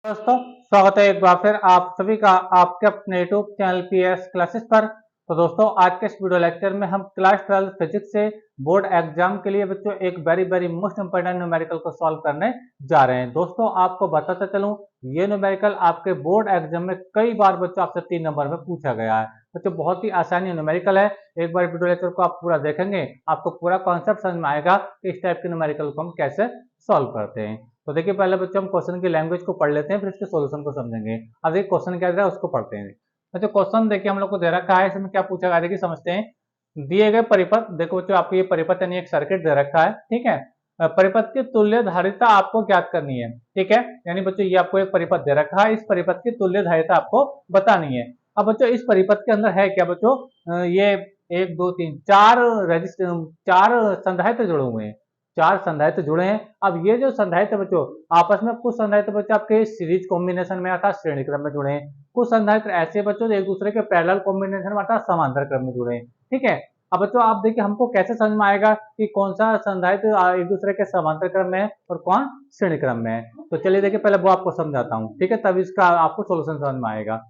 दोस्तों, स्वागत है एक बार फिर आप सभी का आपके अपने यूट्यूब चैनल पीएस क्लासेस पर। तो दोस्तों, आज के इस वीडियो लेक्चर में हम क्लास 12 फिजिक्स से बोर्ड एग्जाम के लिए बच्चों एक वेरी मोस्ट इंपोर्टेंट न्यूमेरिकल को सॉल्व करने जा रहे हैं। दोस्तों, आपको बताता चलूं, ये न्यूमेरिकल आपके बोर्ड एग्जाम में कई बार बच्चों आपसे 3 नंबर में पूछा गया है। बच्चों, बहुत ही आसानी न्यूमेरिकल है। एक बार वीडियो लेक्चर को आप पूरा देखेंगे, आपको पूरा कॉन्सेप्ट समझ में आएगा कि इस टाइप के न्यूमेरिकल को हम कैसे सॉल्व करते हैं। तो देखिए, पहले बच्चों हम क्वेश्चन की लैंग्वेज को पढ़ लेते हैं, फिर इसके सॉल्यूशन को समझेंगे। अब देखिए क्वेश्चन क्या दे रहा है उसको पढ़ते हैं। अच्छा, क्वेश्चन देखिए हम लोग को दे रखा है, इसमें क्या पूछा गया देखिए समझते हैं। दिए गए परिपथ, देखो बच्चों आपको ये परिपथ यानी एक सर्किट दे रखा है, ठीक है। परिपथ की तुल्य धारिता आपको ज्ञात करनी है, ठीक है। यानी बच्चों ये आपको एक परिपथ दे रखा है, इस परिपथ की तुल्य धारिता आपको बतानी है। अब बच्चों इस परिपथ के अंदर है क्या बच्चों, ये 1 2 3 4 संधारित्र जुड़े हुए हैं, 4 संधारित्र जुड़े हैं। अब ये जो संधारित्र बच्चों आपस में, कुछ संधारित्र बच्चों आपके सीरीज कॉम्बिनेशन में अर्थात श्रेणी क्रम में जुड़े हैं, कुछ संधारित्र ऐसे बच्चों जो एक दूसरे के पैरेलल कॉम्बिनेशन में अर्थात समांतर क्रम में जुड़े हैं, ठीक है। अब बच्चों आप देखिए हमको कैसे समझ में आएगा कि कौन सा संधारित्र एक दूसरे के समांतर क्रम में है और कौन श्रेणी क्रम में है। तो चलिए देखिए पहले वो आपको समझाता हूँ, ठीक है, तब इसका आपको सोल्यूशन समझ में आएगा।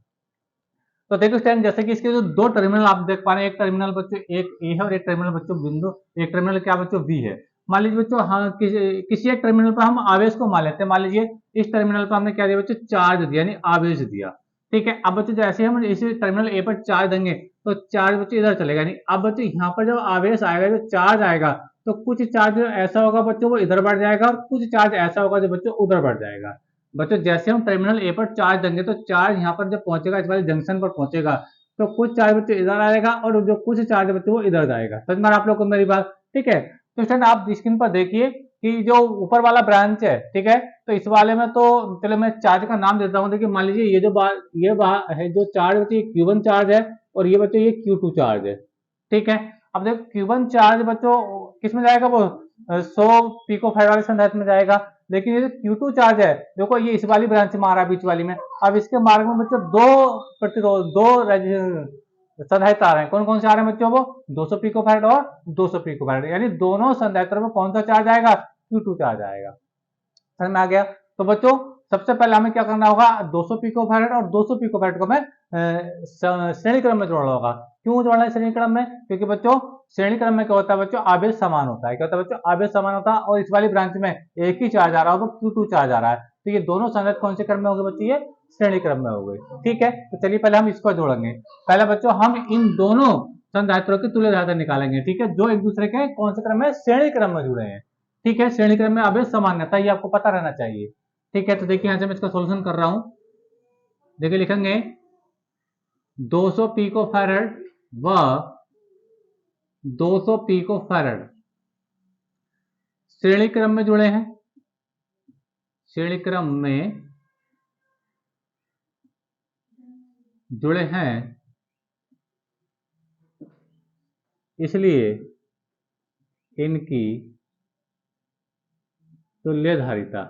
तो देखो इस टाइम जैसे कि इसके जो 2 टर्मिनल आप देख पा रहे हैं, एक टर्मिनल बच्चों एक ए है और एक टर्मिनल बच्चों बिंदु, एक टर्मिनल क्या बच्चों बी है। मान लीजिए बच्चों हाँ किसी एक टर्मिनल पर हम आवेश को मान लेते हैं। मान लीजिए इस टर्मिनल पर हमने क्या दिया बच्चों, चार्ज दिया यानी आवेश दिया, ठीक है। अब बच्चों जैसे हम इसी टर्मिनल ए पर चार्ज देंगे तो चार्ज बच्चों इधर चलेगा, यानी अब बच्चों यहाँ पर जब आवेश आएगा, जो चार्ज आएगा, तो कुछ चार्ज ऐसा होगा बच्चों वो इधर बढ़ जाएगा और कुछ चार्ज ऐसा होगा जो बच्चों उधर बढ़ जाएगा। बच्चों जैसे हम टर्मिनल ए पर चार्ज देंगे तो चार्ज यहाँ पर जब पहुंचेगा, इस वाले जंक्शन पर पहुंचेगा, तो कुछ चार्ज बच्चों इधर आएगा और जो कुछ चार्ज बच्चों वो इधर जाएगा। समझ में आप लोग को मेरी बात, ठीक है। तो स्टूडेंट आप स्क्रीन पर देखिए कि जो ऊपर वाला ब्रांच है, ठीक है, तो इस वाले में तो चलो मैं चार्ज का नाम देता हूँ। देखिए मान लीजिए ये जो है जो चार्ज बच्चों ये Q1 चार्ज है और ये बच्चों ये Q2 चार्ज है, ठीक है। अब देखो Q1 चार्ज बच्चों किस में जाएगा, वो 100 पिको फैराड वाले संधारित्र में जाएगा। लेकिन ये जो Q2 चार्ज है, देखो ये इस वाली ब्रांच में आ रहा है, बीच वाली में। अब इसके मार्ग में बच्चों दो प्रतिरोध, दो संधारित्र आ रहे हैं। कौन कौन से आ रहे हैं बच्चों, वो 200 पिको फैराड और 200 पिको फैराड, यानी दोनों संधारित्रों में कौन सा चार्ज आएगा, Q2 चार्ज आएगा। समझ में आ गया। तो बच्चों सबसे पहले हमें क्या करना होगा, 200 पिको फैराड और 200 पिको फैराड को हमें श्रेणी क्रम में जोड़ना होगा। क्यों जोड़ना है श्रेणी क्रम में, क्योंकि बच्चों श्रेणी क्रम में क्या होता है बच्चों, आवेश समान होता है। क्या होता है बच्चों, आवेश समान होता है और इस वाली ब्रांच में एक ही चार्ज आ रहा होगा, Q2 चार्ज आ रहा है। तो ये दोनों संधारित्र कौन से क्रम में होंगे बच्चों, ये श्रेणी क्रम में हो गए, ठीक है। तो चलिए पहले हम इसको जोड़ेंगे। पहले बच्चों हम इन दोनों संधारित्रों की तुल्य धारिता निकालेंगे, ठीक है, जो एक दूसरे के कौन से क्रम में, श्रेणी क्रम में जुड़े हैं, ठीक है। श्रेणी क्रम में आवेश समान्यता ये आपको पता रहना चाहिए, ठीक है। तो देखिए यहां से मैं इसका सॉल्यूशन कर रहा हूं। देखिए लिखेंगे 200 पिको फैराड व 200 पिको फैराड श्रेणी क्रम में जुड़े हैं, श्रेणी क्रम में जुड़े हैं, इसलिए इनकी तुल्य धारिता,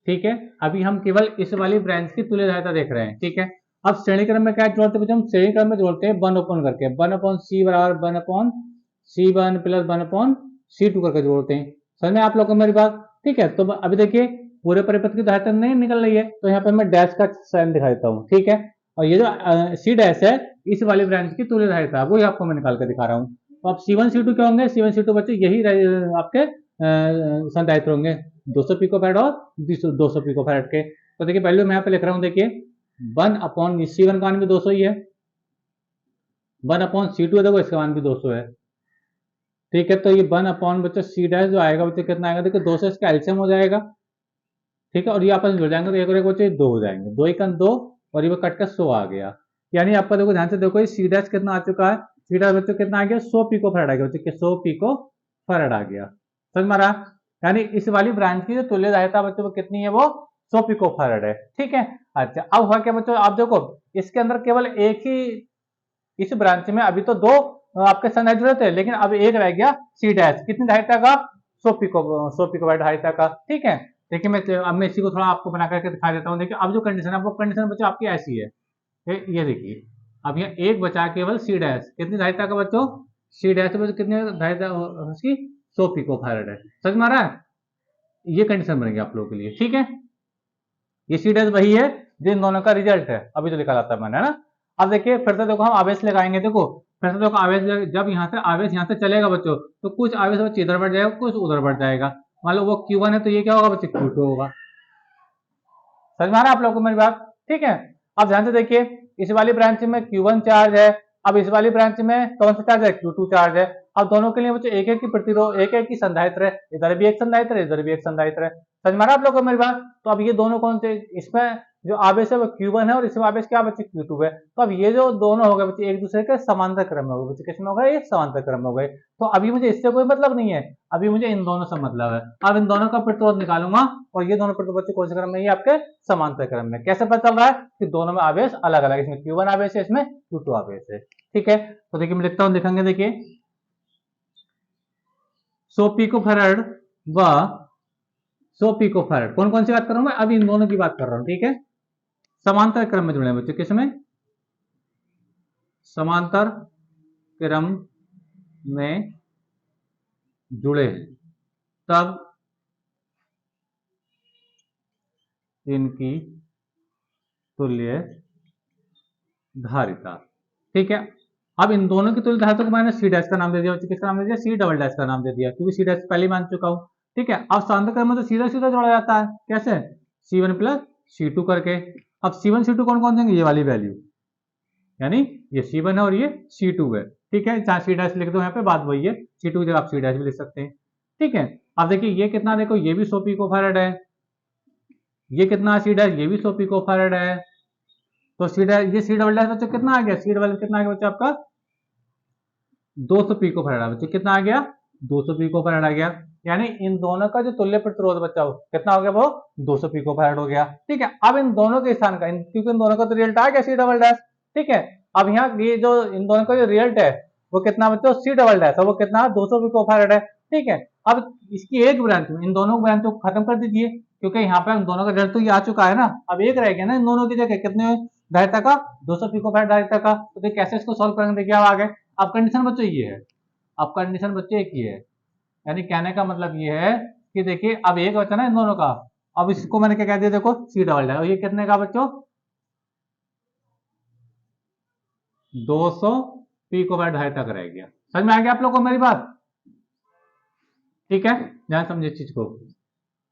ठीक है। अभी हम केवल इस वाली ब्रांच की तुल्य धारिता देख रहे हैं, ठीक है। अब श्रेणी क्रम में क्या जोड़ते हैं, हम श्रेणी क्रम में जोड़ते हैं 1 ओपन करके, 1/c बराबर 1/c1 प्लस 1/c2 करके जोड़ते हैं। समझ में आप लोगों को मेरी बात, ठीक है। तो अभी देखिए पूरे परिपथ की धारिता नहीं निकल रही है, तो यहाँ पे मैं डैश का साइन दिखा देता हूँ, ठीक है। और ये जो सी डैश है, इस वाली ब्रांच की तुल्य धारिता वो आपको मैं निकाल के दिखा रहा हूँ। तो अब C1 C2 क्या होंगे, C1 C2 बच्चे यही आपके संधारित्र होंगे, 200 पिको फैराड और 200 पिको फैराड के। तो देखिए वैल्यू मैं यहाँ पे लिख रहा हूँ, देखिए 1/, C1 का मान भी 200 ही है, 1/C2 देखो इसका मान भी 200 है, ठीक है। तो ये 1/ बच्चा C डैश जो आएगा बच्चे कितना आएगा, देखिए 2 से इसका एलसीएम हो जाएगा, ठीक है। और ये आपस में जुड़ जाएंगे तो एक और एक बच्चे 2 हो जाएंगे, 2 1 2 और ये कट कर 100 आ गया। यानी आपका देखो ध्यान से देखो, ये C डैश कितना आ चुका है, C डैश बच्चों कितना आ गया, 100 पिको फैराड आ गया बच्चे, 100 पिको फैराड आ गया। समझ में आ रहा, यानी इस वाली ब्रांच की जो तुल्य धारिता बच्चों को कितनी है, वो 100 पिको फैराड है, ठीक है। अच्छा अब हुआ क्या बच्चों, आप देखो इसके अंदर केवल एक ही, इस ब्रांच में अभी तो 2 आपके संधारित्र जुड़े थे, लेकिन अब एक रह गया C डैश, कितनी धारिता का, 100 पिको फैराड धारिता का, ठीक है। देखिए अब मैं इसी को थोड़ा आपको बना करके दिखा देता हूँ। देखिए अब जो कंडीशन है वो कंडीशन बच्चों आपकी ऐसी है, ये देखिए अब यहाँ एक बचा केवल C डैश, कितनी धारिता का बच्चों, C डैश बच्चों कितनी धारिता उसकी, 100 पिको फैराड है। समझ में आ रहा है। ये कंडीशन बनेगी आप लोगों के लिए, ठीक है। ये सी डैश वही है जो इन दोनों का रिजल्ट है, अभी जो निकाला था मैंने, है ना। अब देखिए फिर से देखो हम आवेश लगाएंगे, देखो फिर से देखो आवेश जब यहाँ से आवेश यहाँ से चलेगा बच्चों, तो कुछ आवेश बच्चे इधर बढ़ जाएगा, कुछ उधर बढ़ जाएगा। मान लो वो Q1 है तो ये क्या होगा बच्चे, Q2 होगा। समझ में आ रहा है आप लोगों को मेरी बात, ठीक है। अब ध्यान से देखिए, इस वाली ब्रांच में Q1 चार्ज है, अब इस वाली ब्रांच में कौन सा चार्ज है, Q2 चार्ज है। अब दोनों के लिए बच्चों एक एक की प्रतिरोध, एक एक की संधारित्र है, इधर भी एक संधारित्र है, इधर भी एक संधारित्र है। समझ में आ रहा है आप लोगों को मेरी बात। तो अब ये दोनों कौन से, इसमें जो आवेश है वो Q1 है और इसमें आवेश क्या बच्चे, Q2 है। तो अब ये जो दोनों हो गए बच्चे एक दूसरे के समांतर क्रम में हो गए बच्चे, किसमें हो गए, एक समांतर क्रम में हो गए। तो अभी मुझे इससे कोई मतलब नहीं है, अभी मुझे इन दोनों से मतलब है। अब इन दोनों का प्रतिरोध निकालूंगा और ये दोनों प्रतिरोध बच्चे कौन से क्रम में, ये आपके समांतर क्रम में। कैसे पता चल रहा है कि दोनों में आवेश अलग अलग, इसमें Q1 आवेश है, इसमें Q2 आवेश है, ठीक है। तो देखिए मैं लिखता हूं, दिखाएंगे देखिए 100 पिकोफैराड व 100 पिकोफैराड, कौन कौन सी बात कर रहा हूं मैं, अभी इन दोनों की बात कर रहा हूं, ठीक है। समांतर क्रम में जुड़े बच्चे, किसमें, समांतर क्रम में जुड़े हैं, तब इनकी तुल्य धारिता, ठीक है। अब इन दोनों की तुल्य धारिता को मैंने सी डैश का नाम दे दिया, किसका नाम दे दिया, सी डबल डैश का नाम दे दिया, क्योंकि सी डैश पहले मान चुका हूं, ठीक है। अब समांतर क्रम में तो सीधा सीधा जोड़ा जाता है, कैसे, C1 प्लस C2 करके। अब C1 C2 कौन कौन देंगे, ये वाली वैल्यू, यानी ये C1 है और ये C2 है, ठीक है। चाहे सी डैश लिख दो यहाँ पे, बात वही है, C2 की जगह आप सी डैश भी लिख सकते हैं, ठीक है। अब देखिए ये कितना, देखो ये भी 100 पिकोफैराड है, ये कितना सी डैश, ये भी 100 पिकोफैराड है। तो सी डैश, ये सी डबल डैश बच्चों कितना आ गया, सी डबल कितना आ गया बच्चों आपका 200 पिकोफैराड आ बच्चों, कितना आ गया 200 पिकोफैराड आ गया। यानी इन दोनों का जो तुल्य प्रतिरोध बच्चा हो कितना हो गया, वो 200 पिकोफैराड हो गया, ठीक है। अब इन दोनों के स्थान का, क्योंकि इन दोनों का तो रिजल्ट आ गया सी डबल डैश, ठीक है। अब यहाँ ये जो इन दोनों का जो रिजल्ट है वो कितना बच्चों, सी डबल डैश है, वो कितना 200 पिकोफैराड है, ठीक है। अब इसकी एक ब्रांच में इन दोनों ब्रांचों को खत्म कर दीजिए, क्योंकि यहाँ पे इन दोनों का रिजल्ट तो ये आ चुका है ना। अब एक रह गया ना इन दोनों की जगह, कितने धारिता का, 200 पिकोफैराड धारिता का। तो देखिए कैसे इसको सॉल्व करेंगे, देखिए अब आगे। अब कंडीशन बच्चों ये है, अब कंडीशन बच्चे एक ही है, यानी कहने का मतलब ये है कि देखिए अब एक बचा ना इन दोनों का, अब इसको मैंने क्या कह दिया, देखो सी डबल डैश, ये कितने का बच्चों 200 पिकोफैराड धारिता का रह गया। समझ में आ गया आप लोगों को मेरी बात, ठीक है। ध्यान समझिए इस चीज को,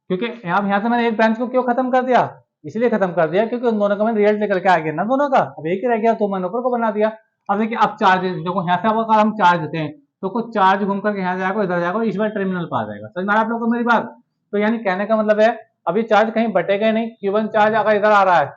क्योंकि अब यहाँ से मैंने एक ब्रांच को क्यों खत्म कर दिया, इसलिए खत्म कर दिया क्योंकि उन दोनों का मैंने रिजल्ट निकल के आ गया ना दोनों का, अब एक ही रह गया तो मैंने ऊपर को बना दिया। अब देखिए अब चार्ज, देखो यहाँ से अगर हम चार्ज देते हैं तो कुछ चार्ज घूम करके यहाँ जाएगा, इधर जाएगा और इस बार टर्मिनल पर आ जाएगा। समझ में आ रहा है आप लोगों को मेरी बात। तो यानी कहने का मतलब है अभी चार्ज कहीं बटेगा नहीं, Q1 चार्ज अगर इधर आ रहा है,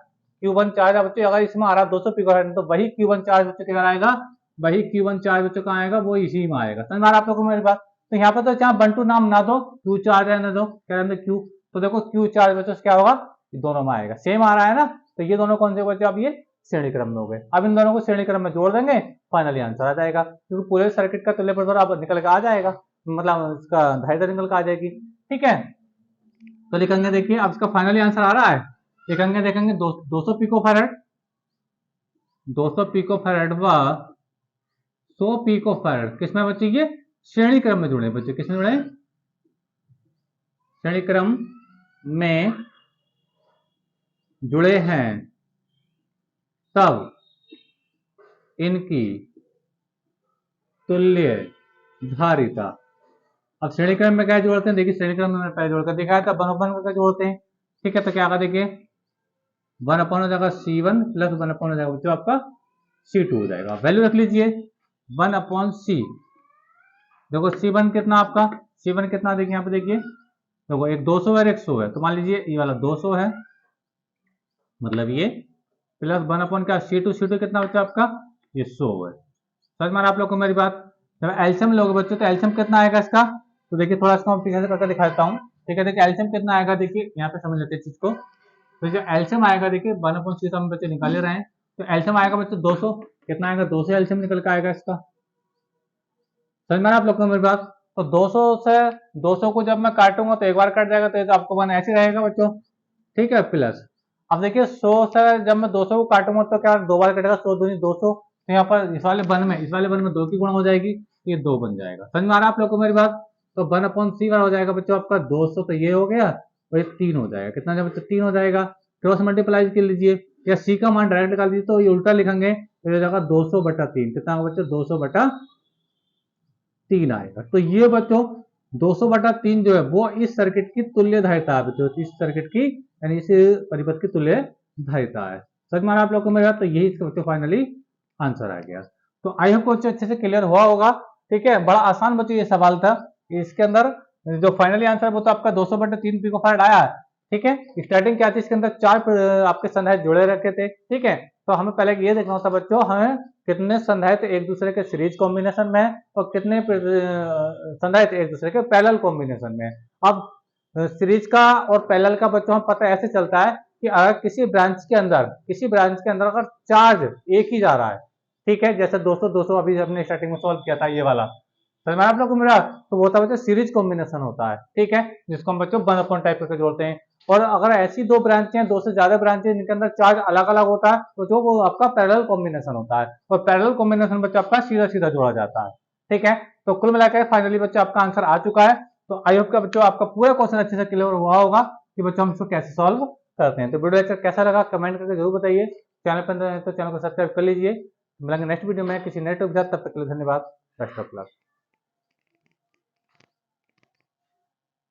Q1 चार्ज बच्चों अगर इसमें आ रहा है 200 पिकोफैराड, तो वही Q1 चार्ज बच्चों किधर आएगा, वही Q1 चार्ज बच्चों का आएगा, वो इसी में आएगा। समझ में आ रहा है आप लोगों को मेरी बात। तो यहाँ पर तो चाहे 1 2 नाम ना दो, Q चार्ज है ना दो, कह रहे Q, तो देखो Q चार्ज बच्चों क्या होगा, दोनों में आएगा, सेम आ रहा है ना। तो ये दोनों कौन से बच्चे, अब ये श्रेणी क्रम में हो गए। अब इन दोनों को श्रेणी क्रम में जोड़ देंगे, फाइनली आंसर आ जाएगा, क्योंकि पूरे सर्किट का तुल्य प्रतिरोध अब निकल के आ जाएगा, मतलब इसका धारिता निकल के आ जाएगी, ठीक है। तो लिखेंगे देखिए अब इसका फाइनली आंसर आ रहा है, लिखेंगे देखेंगे 200 पिकोफैराड, 200 पिकोफैराड व 100 पिकोफैराड किसमें बच्चे, ये श्रेणी क्रम में जुड़े बच्चे, किसमें जुड़े, श्रेणी क्रम में जुड़े हैं, तब इनकी तुल्य धारिता। अब श्रेणी क्रम में क्या जोड़ते हैं, देखिए श्रेणी क्रम में पहले जोड़कर दिखाया था, 1/1 का जोड़ते हैं, ठीक है। तो क्या आगा देखिए 1/1 हो जाएगा C1 प्लस 1/1 हो जाएगा जो आपका C2 हो जाएगा। वैल्यू रख लीजिए 1/C, देखो C1 कितना आपका, C1 कितना देखिए यहाँ पे देखिए, देखो एक 200 है और 100 है, तो मान लीजिए ये वाला 200 है, मतलब ये प्लस 1/, क्या C2 कितना बच्चा आपका, ये 100 है। समझ में आप लोग को मेरी बात। जब एल्शियम लोगे बच्चों तो एल्शियम कितना आएगा इसका, तो देखिए थोड़ा इसको मैं पीछे से करके दिखाता हूँ, ठीक है। देखिए एल्शियम कितना आएगा, देखिए यहाँ पे समझ लेते हैं चीज को। तो जो एल्शियम आएगा देखिए 1/C हम बच्चे निकाल ले रहे हैं, तो एल्शियम आएगा बच्चों 200, कितना आएगा 200 एल्शियम निकल के आएगा इसका। समझ में आप लोग को मेरी बात। तो 200 से 200 को जब मैं काटूंगा तो एक बार कट जाएगा, तो आपको वन ऐसे रहेगा बच्चों, ठीक है। प्लस अब देखिए 100 से जब मैं 200 को काटूंगा तो क्या 2 बार कटेगा, 100 दूनी 200, तो यहाँ पर इस वाले वन में 2 की गुणा हो जाएगी, ये 2 बन जाएगा। समझ में आ रहा है आप लोग को मेरी बात। तो 1/c हो जाएगा बच्चों आपका 200, तो ये हो गया और ये 3 हो जाएगा। कितना हो जाएगा बच्चों? 3 हो जाएगा। क्रॉस मल्टीप्लाई कर लीजिए या c का मान डायरेक्ट निकाल दीजिए, तो ये उल्टा लिखेंगे तो ये हो जाएगा 200/3। कितना होगा बच्चों? 200/3 आएगा। तो ये बच्चों 200/3 जो है वो इस सर्किट की तुल्य धारिता है बच्चों, इस सर्किट की यानी इस परिपथ की तुल्य धारिता है। समझ में आ रहा आप लोग को मेरा? तो यही इसका बच्चों फाइनली आंसर आ गया। तो आई होप बच्चों अच्छे से क्लियर हुआ होगा। ठीक है, बड़ा आसान बच्चों ये सवाल था। इसके अंदर जो फाइनली आंसर वो तो आपका 200/3 पिकोफैराड आया। ठीक है, स्टार्टिंग क्या थी, इसके अंदर 4 आपके संधारित्र जुड़े रखे थे। ठीक है, तो हमें पहले ये देखना होता बच्चों, हमें कितने संधारित्र एक दूसरे के सीरीज कॉम्बिनेशन में है और कितने संधारित्र एक दूसरे के पैरेलल कॉम्बिनेशन में है। अब सीरीज का और पैरेलल का बच्चों हम पता ऐसे चलता है कि अगर किसी ब्रांच के अंदर अगर चार्ज एक ही जा रहा है, ठीक है, जैसे 200 200 अभी हमने स्टार्टिंग में सॉल्व किया था ये वाला, समझ में आप लोग को मेरा? तो वो होता है बच्चों सीरीज कॉम्बिनेशन होता है। ठीक है, जिसको हम बच्चों 1 टाइप करके जोड़ते हैं। और अगर ऐसी दो ब्रांचें हैं, दो से ज्यादा ब्रांचें जिनके अंदर चार्ज अलग अलग होता है, तो जो वो आपका पैरेलल कॉम्बिनेशन होता है। और पैरेलल कॉम्बिनेशन बच्चों आपका सीधा सीधा जोड़ा जाता है। ठीक है, तो कुल मिलाकर फाइनली बच्चों आपका आंसर आ चुका है। तो आई होप का बच्चों आपका पूरा क्वेश्चन अच्छे से क्लियर हुआ होगा कि बच्चों हम इसको कैसे सॉल्व करते हैं। तो वीडियो लेक्चर कैसा लगा कमेंट करके जरूर बताइए। चैनल पर नए हैं तो चैनल को सब्सक्राइब कर लीजिए। मिलेंगे नेक्स्ट वीडियो में किसी नए टॉपिक के साथ, तब तक के लिए धन्यवाद। Best of luck.